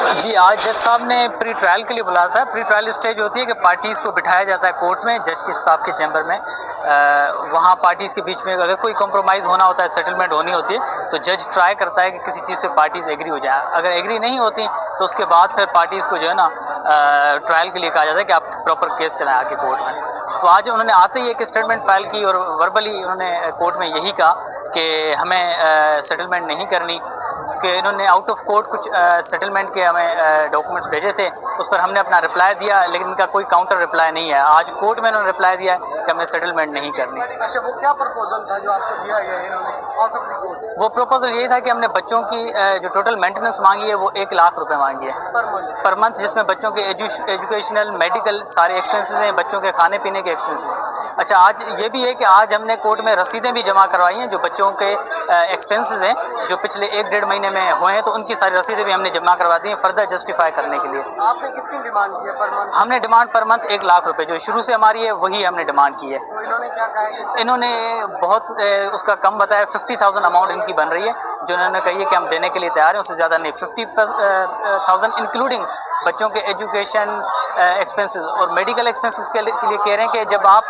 जी, आज जज साहब ने प्री ट्रायल के लिए बुलाया था। प्री ट्रायल स्टेज होती है कि पार्टीज़ को बिठाया जाता है कोर्ट में, जस्टिस साहब के चैम्बर में। वहाँ पार्टीज़ के बीच में अगर कोई कॉम्प्रोमाइज़ होना होता है, सेटलमेंट होनी होती है, तो जज ट्राई करता है कि किसी चीज़ से पार्टीज़ एग्री हो जाए। अगर एग्री नहीं होती तो उसके बाद फिर पार्टीज़ को जो है ना ट्रायल के लिए कहा जाता है कि आप प्रॉपर केस चलाएं आके कोर्ट में। तो आज उन्होंने आते ही एक स्टेटमेंट फाइल की और वर्बली उन्होंने कोर्ट में यही कहा कि हमें सेटलमेंट नहीं करनी, कि इन्होंने आउट ऑफ कोर्ट कुछ सेटलमेंट के हमें डॉक्यूमेंट्स भेजे थे, उस पर हमने अपना रिप्लाई दिया, लेकिन इनका कोई काउंटर रिप्लाई नहीं है। आज कोर्ट में इन्होंने रिप्लाई दिया है कि हमें सेटलमेंट नहीं करनी। अच्छा, वो क्या प्रपोजल था जो आपको दिया गया है इन्होंने आउट ऑफ द कोर्ट? वो प्रपोजल यही था कि हमने बच्चों की जो टोटल मेंटेनेंस मांगी है वो 1 लाख रुपए मांगी है पर मंथ, जिसमें बच्चों के एजुकेशनल, मेडिकल सारे एक्सपेंसेस हैं, बच्चों के खाने पीने के एक्सपेंसेस। अच्छा, आज ये भी है कि आज हमने कोर्ट में रसीदें भी जमा करवाई हैं जो बच्चों के एक्सपेंसेस हैं जो पिछले 1-1.5 महीने में हुए हैं, तो उनकी सारी रसीदें भी हमने जमा करवा दी हैं फर्दर जस्टिफाई करने के लिए। आपने कितनी डिमांड की है पर मंथ? हमने डिमांड पर मंथ 1 लाख रुपए जो शुरू से हमारी है वही हमने डिमांड की है। तो इन्होंने क्या कहा है? इन्होंने बहुत उसका कम बताया, 50,000 अमाउंट इनकी बन रही है जो इन्होंने कही है कि हम देने के लिए तैयार हैं, उससे ज़्यादा नहीं। 50,000 इंक्लूडिंग बच्चों के एजुकेशन एक्सपेंसेस और मेडिकल एक्सपेंसेस के लिए कह रहे हैं कि जब आप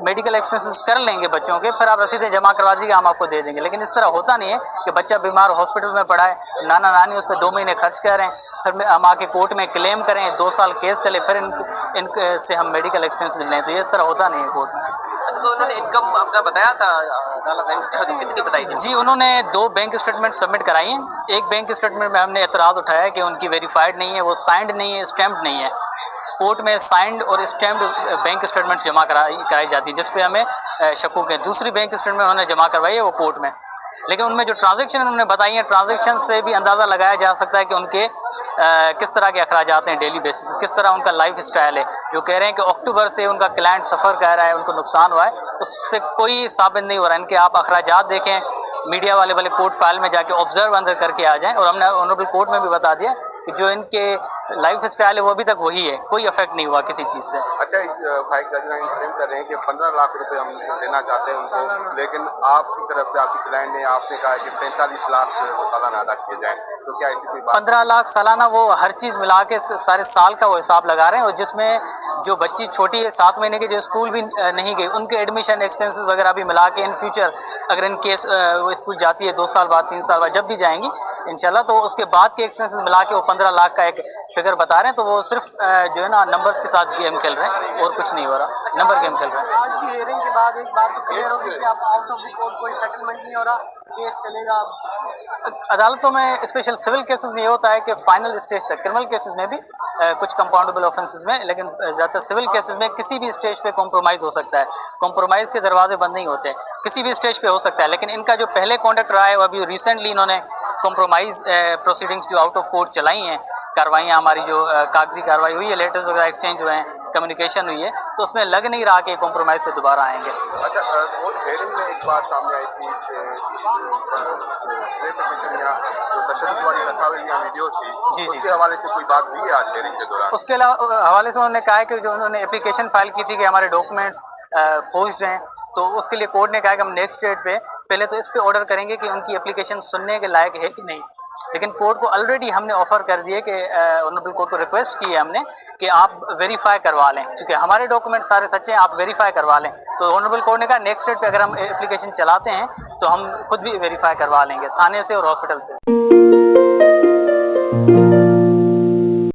मेडिकल एक्सपेंसेस कर लेंगे बच्चों के, फिर आप रसीदें जमा करवा दीजिए, हम आपको दे देंगे। लेकिन इस तरह होता नहीं है कि बच्चा बीमार हॉस्पिटल में पड़ा है, नाना नानी उस पर 2 महीने खर्च कर रहे हैं, फिर हम आके कोर्ट में क्लेम करें, 2 साल केस चले, फिर इनसे हम मेडिकल एक्सपेंसेस लें, तो ये इस तरह होता नहीं है कोर्ट में। तो उन्होंने इनकम अपना बताया था, कितनी बताई थी? जी, उन्होंने 2 बैंक स्टेटमेंट सबमिट कराई हैं। एक बैंक स्टेटमेंट में हमने एतराज़ उठाया है कि उनकी वेरीफाइड नहीं है, वो साइंड नहीं है, स्टैम्प्ड नहीं है। कोर्ट में साइंड और स्टैम्प्ड बैंक स्टेटमेंट्स जमा कराई जाती है, जिस पे हमें शकूक है। दूसरी बैंक स्टेटमेंट उन्होंने जमा करवाई है वो कोर्ट में, लेकिन उनमें जो ट्रांजैक्शन उन्होंने बताई है, ट्रांजैक्शन से भी अंदाज़ा लगाया जा सकता है कि उनके किस तरह के अखराजात हैं डेली बेसिस, किस तरह उनका लाइफ स्टाइल है। जो कह रहे हैं कि अक्टूबर से उनका क्लाइंट सफ़र कर रहा है, उनको नुकसान हुआ है, उससे कोई साबित नहीं हो रहा है। इनके आप अखराजात देखें, मीडिया वाले कोर्ट फाइल में जाके ऑब्जर्व अंदर करके आ जाएं, और हमने ऑनरेबल कोर्ट में भी बता दिया कि जो इनके लाइफ स्टाइल है वो अभी तक वही है, कोई इफेक्ट नहीं हुआ किसी चीज़ से। अच्छा, फाइक जज क्लेम कर रहे हैं कि 15 लाख रुपए हम देना चाहते हैं उनको, लेकिन आपकी तरफ से आपकी क्लाइंट ने आपने कहा कि 45 लाख सालाना अदा किए जाए, तो क्या ऐसी कोई बात? 15 लाख सालाना, वो हर चीज़ मिला के सारे साल का वो हिसाब लगा रहे हैं, और जिसमें जो बच्ची छोटी है 7 महीने की जो स्कूल भी नहीं गई, उनके एडमिशन एक्सपेंसेस वगैरह भी मिला के इन फ्यूचर अगर इन केस वो स्कूल जाती है 2 साल बाद, 3 साल बाद, जब भी जाएंगी इंशाल्लाह, तो उसके बाद के एक्सपेंसेस मिला के वो 15 लाख का एक फिगर बता रहे हैं। तो वो सिर्फ जो है ना नंबर्स के साथ गेम खेल रहे हैं और कुछ नहीं हो रहा, नंबर गेम खेल रहे हैं। आज की हियरिंग के बाद एक बात तो क्लियर होगी कि आप आउट ऑफ द कोर्ट कोई सेटलमेंट नहीं हो रहा, केस चलेगा। अदालतों में स्पेशल सिविल केसेस में ये होता है कि फाइनल स्टेज तक, क्रिमिनल केसेस में भी कुछ कंपाउंडेबल ऑफेंसेस में, लेकिन ज़्यादातर सिविल केसेस में किसी भी स्टेज पे कॉम्प्रोमाइज़ हो सकता है। कॉम्प्रोमाइज़ के दरवाजे बंद नहीं होते, किसी भी स्टेज पे हो सकता है। लेकिन इनका जो पहले कॉन्डक्ट रहा है वो अभी रिसेंटली इन्होंने कॉम्प्रोमाइज़ प्रोसीडिंग्स जो आउट ऑफ कोर्ट चलाई हैं, कार्रवाइयाँ हमारी जो कागजी कार्रवाई हुई है, लेटर्स वगैरह एक्सचेंज हुए हैं, कम्युनिकेशन हुई है, तो उसमें लग नहीं रहा कि कॉम्प्रोमाइज़ पे दोबारा आएंगे। अच्छा, वो हेयरिंग में एक बात सामने आई थी कि तशद्दुद वाली तस्वीरें या वीडियोस थी, जी, उसके हवाले से कोई बात हुई है आज हेयरिंग के दौरान? उसके हवाले से उन्होंने कहा है कि जो उन्होंने एप्लीकेशन फाइल की थी कि हमारे डॉक्यूमेंट्स फोर्ज्ड हैं, तो उसके लिए कोर्ट ने कहा कि हम नेक्स्ट डेट पे पहले तो इस पे ऑर्डर करेंगे कि उनकी एप्लीकेशन सुनने के लायक है कि नहीं। लेकिन कोर्ट को ऑलरेडी हमने ऑफर कर दिए कि ऑनरेबल कोर्ट को रिक्वेस्ट की है हमने कि आप वेरीफाई करवा लें, क्योंकि हमारे डॉक्यूमेंट सारे सच्चे हैं, आप वेरीफाई करवा लें। तो ऑनरेबल कोर्ट ने कहा नेक्स्ट डेट पे अगर हम एप्लीकेशन चलाते हैं तो हम खुद भी वेरीफाई करवा लेंगे थाने से और हॉस्पिटल से।